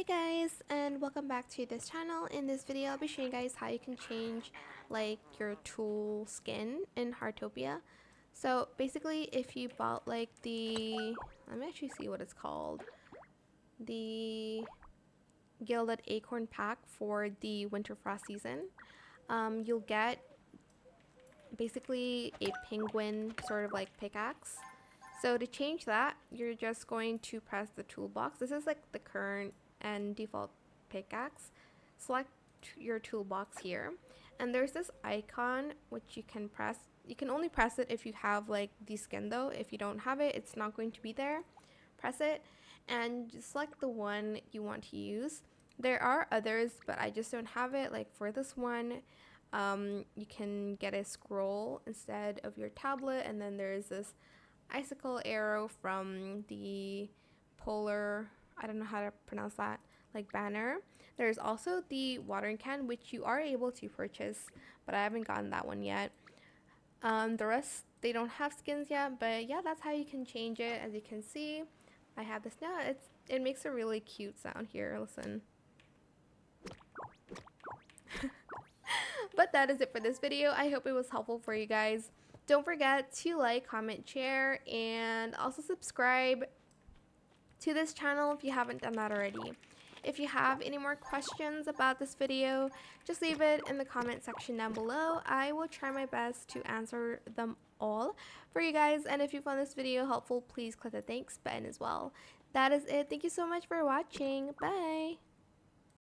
Hey guys, and welcome back to this channel. In this video I'll be showing you guys how you can change like your tool skin in Heartopia. So basically if you bought like let me actually see what it's called, the Gilded Acorn pack for the winter frost season, you'll get basically a penguin sort of like pickaxe. So to change that, you're just going to press the toolbox. This is like the current and default pickaxe. Select your toolbox here, and there's this icon which you can press. You can only press it if you have like the skin though. If you don't have it, it's not going to be there. Press it and just select the one you want to use. There are others, but I just don't have it. Like for this one, you can get a scroll instead of your tablet, and then there's this icicle arrow from the polar, I don't know how to pronounce that, like banner. There's also the watering can, which you are able to purchase, but I haven't gotten that one yet. The rest, they don't have skins yet, but yeah, that's how you can change it. As you can see, I have this now. It makes a really cute sound here. Listen. But that is it for this video. I hope it was helpful for you guys. Don't forget to like, comment, share, and also subscribe to this channel if you haven't done that already. If you have any more questions about this video, just leave it in the comment section down below. I will try my best to answer them all for you guys. And if you found this video helpful, please click the thanks button as well. That is it. Thank you so much for watching. Bye!